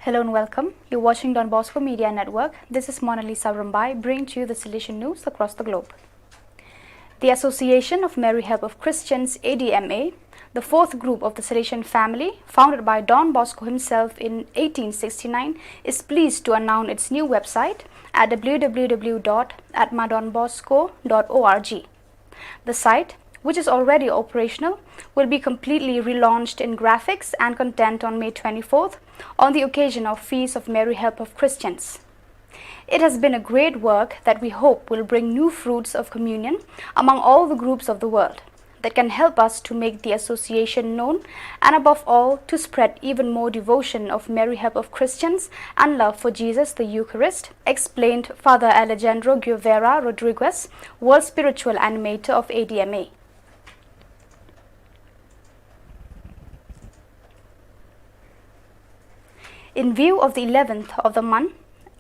Hello and welcome. You're watching Don Bosco Media Network. This is Monalisa Rumbai bringing to you the Salesian news across the globe. The Association of Mary Help of Christians ADMA, the fourth group of the Salesian family, founded by Don Bosco himself in 1869, is pleased to announce its new website at www.atmadonbosco.org. The site, which is already operational, will be completely relaunched in graphics and content on May 24th on the occasion of Feast of Mary Help of Christians. It has been a great work that we hope will bring new fruits of communion among all the groups of the world that can help us to make the association known and above all to spread even more devotion of Mary Help of Christians and love for Jesus the Eucharist, explained Father Alejandro Guevara Rodriguez, World Spiritual Animator of ADMA. In view of the 11th of the month,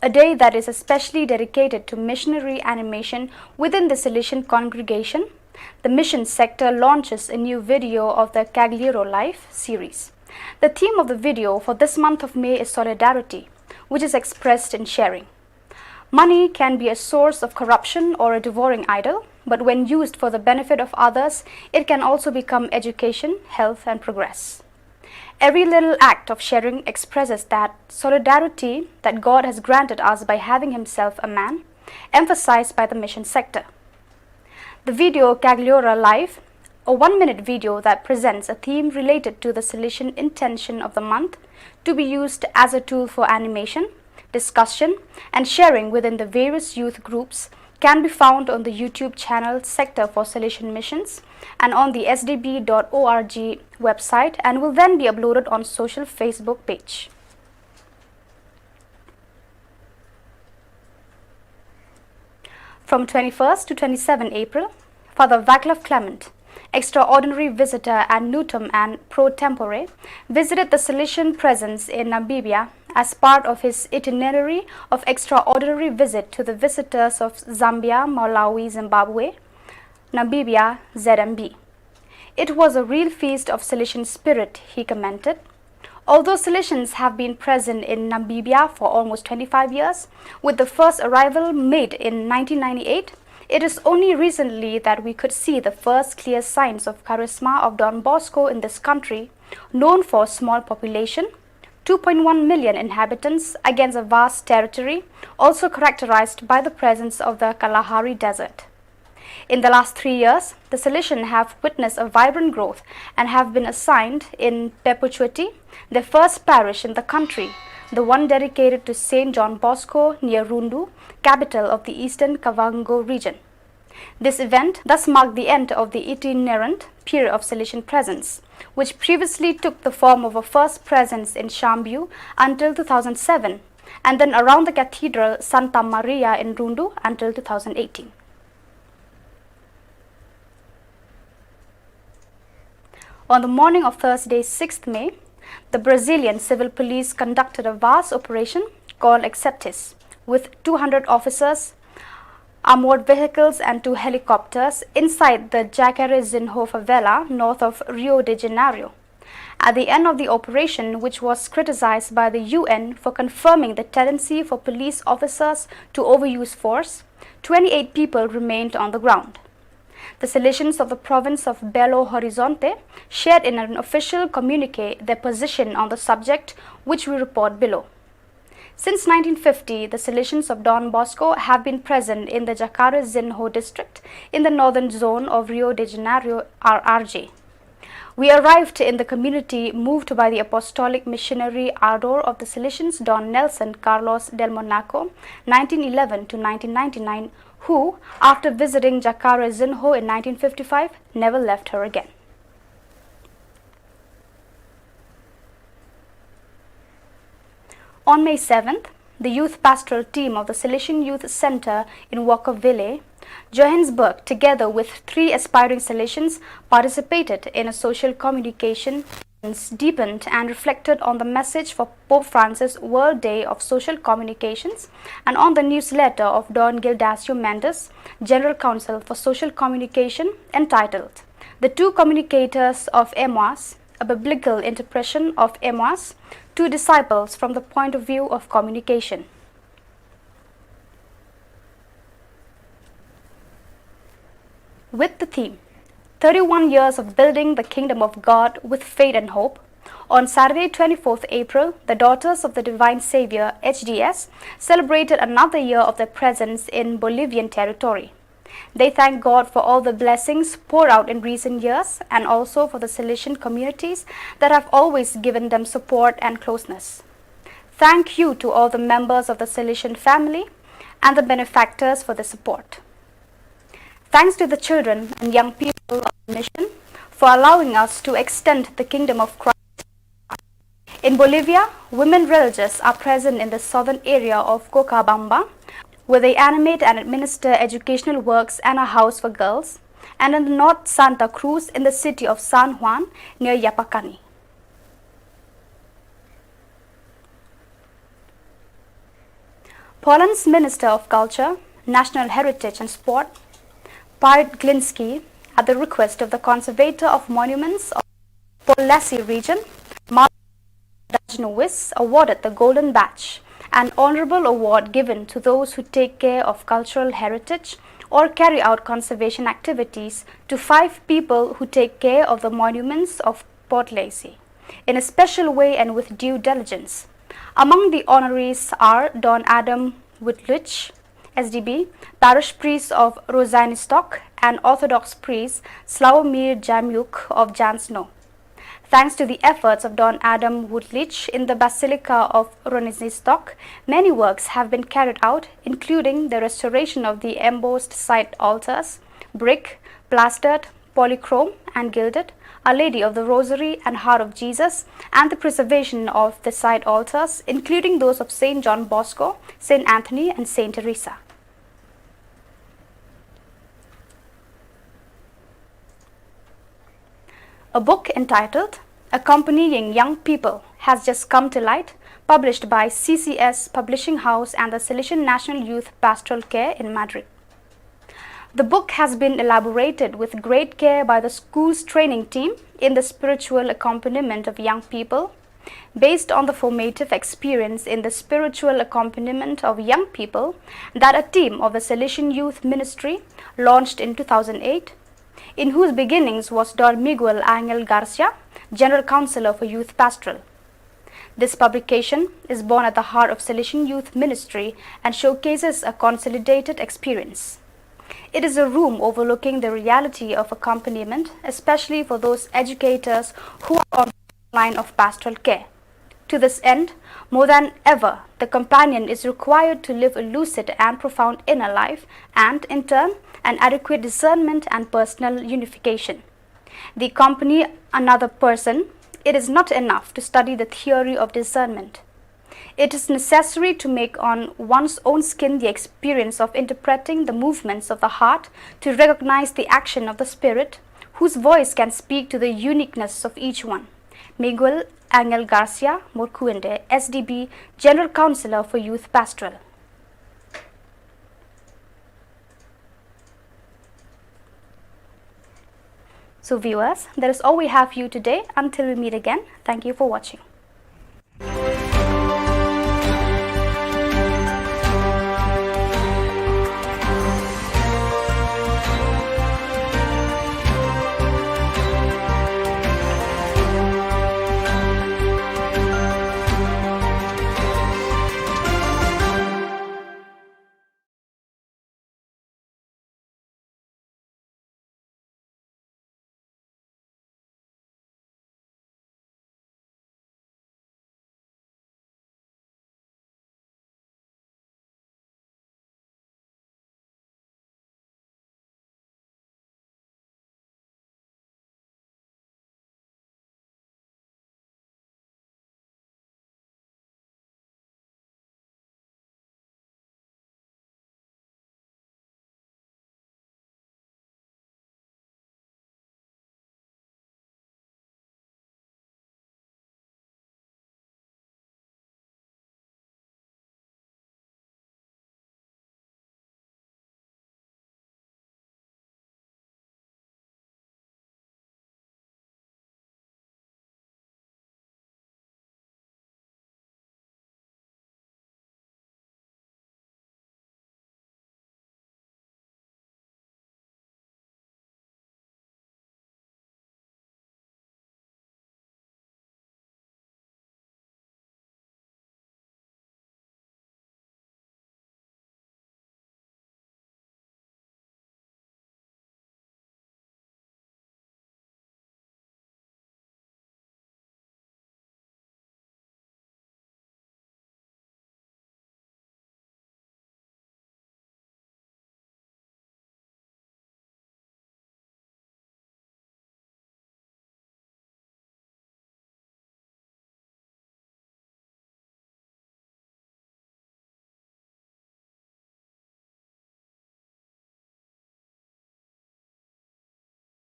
a day that is especially dedicated to missionary animation within the Salesian congregation, the mission sector launches a new video of the Cagliero Life series. The theme of the video for this month of May is solidarity, which is expressed in sharing. Money can be a source of corruption or a devouring idol, but when used for the benefit of others, it can also become education, health, and progress. Every little act of sharing expresses that solidarity that God has granted us by having himself a man, emphasized by the mission sector. The video Cagliora Live, a 1-minute video that presents a theme related to the Salesian intention of the month to be used as a tool for animation, discussion, and sharing within the various youth groups, can be found on the YouTube channel Sector for Salesian Missions and on the sdb.org website, and will then be uploaded on social Facebook page. From 21st to 27 April, Father Vaclav Clement, extraordinary visitor at Nutum and pro tempore, visited the Salesian presence in Namibia as part of his itinerary of extraordinary visit to the visitors of Zambia, Malawi, Zimbabwe, Namibia, ZMB. It was a real feast of Salesian spirit, he commented. Although Salesians have been present in Namibia for almost 25 years, with the first arrival made in 1998, it is only recently that we could see the first clear signs of charisma of Don Bosco in this country, known for a small population, 2.1 million inhabitants against a vast territory, also characterized by the presence of the Kalahari Desert. In the last 3 years, the Salesian have witnessed a vibrant growth and have been assigned in perpetuity their first parish in the country, the one dedicated to St. John Bosco near Rundu, capital of the Eastern Kavango region. This event thus marked the end of the itinerant period of Salesian presence, which previously took the form of a first presence in Shambu until 2007, and then around the Cathedral Santa Maria in Rundu until 2018. On the morning of Thursday, 6th May, the Brazilian civil police conducted a vast operation called Acceptis, with 200 officers, armored vehicles and 2 helicopters inside the Jacarezinho favela north of Rio de Janeiro. At the end of the operation, which was criticized by the UN for confirming the tendency for police officers to overuse force, 28 people remained on the ground. The Salesians of the province of Belo Horizonte shared in an official communique their position on the subject, which we report below. Since 1950, the Salesians of Don Bosco have been present in the Jacarezinho district in the northern zone of Rio de Janeiro, RJ. We arrived in the community moved by the apostolic missionary ardor of the Salesians Don Nelson Carlos del Monaco, 1911 to 1999, who, after visiting Jacarezinho in 1955, never left her again. On May 7th, the youth pastoral team of the Salesian Youth Center in Walkerville, Johannesburg, together with 3 aspiring Salesians, participated in a social communication deepened and reflected on the message for Pope Francis' World Day of Social Communications and on the newsletter of Don Gildacio Mendes, General Counsel for Social Communication, entitled The Two Communicators of Emmaus, a Biblical Interpretation of Emmaus, to disciples from the point of view of communication. With the theme, 31 years of building the kingdom of God with faith and hope, on Saturday 24th April, the Daughters of the Divine Savior HDS celebrated another year of their presence in Bolivian territory. They thank God for all the blessings poured out in recent years and also for the Salesian communities that have always given them support and closeness. Thank you to all the members of the Salesian family and the benefactors for the support. Thanks to the children and young people of the mission for allowing us to extend the kingdom of Christ. In Bolivia, women religious are present in the southern area of Cochabamba, where they animate and administer educational works and a house for girls, and in the north Santa Cruz in the city of San Juan near Yapacani. Poland's Minister of Culture, National Heritage and Sport, Piotr Gliński, at the request of the Conservator of Monuments of Podlasie region, Dajnowice, awarded the Golden Badge, an honorable award given to those who take care of cultural heritage or carry out conservation activities, to 5 people who take care of the monuments of Podlasie in a special way and with due diligence. Among the honorees are Don Adam Whitlich, SDB, parish priest of Rozanistok, and Orthodox priest Slawomir Jamiuk of Jansno. Thanks to the efforts of Don Adam Woodlich in the Basilica of Rozanistok, many works have been carried out, including the restoration of the embossed side altars, brick, plastered, polychrome and gilded, Our Lady of the Rosary and Heart of Jesus, and the preservation of the side altars, including those of St. John Bosco, St. Anthony and St. Teresa. A book entitled Accompanying Young People has just come to light, published by CCS Publishing House and the Salesian National Youth Pastoral Care in Madrid. The book has been elaborated with great care by the school's training team in the spiritual accompaniment of young people, based on the formative experience in the spiritual accompaniment of young people that a team of the Salesian Youth Ministry launched in 2008, in whose beginnings was Don Miguel Angel Garcia, General Counselor for Youth Pastoral. This publication is born at the heart of Salesian Youth Ministry and showcases a consolidated experience. It is a room overlooking the reality of accompaniment, especially for those educators who are on the line of pastoral care. To this end, more than ever, the companion is required to live a lucid and profound inner life and, in turn, an adequate discernment and personal unification. The accompany another person, it is not enough to study the theory of discernment. It is necessary to make on one's own skin the experience of interpreting the movements of the heart, to recognize the action of the spirit, whose voice can speak to the uniqueness of each one. Miguel Angel Garcia Morcuende, SDB, General Counselor for Youth Pastoral. So viewers, that is all we have for you today. Until we meet again, thank you for watching.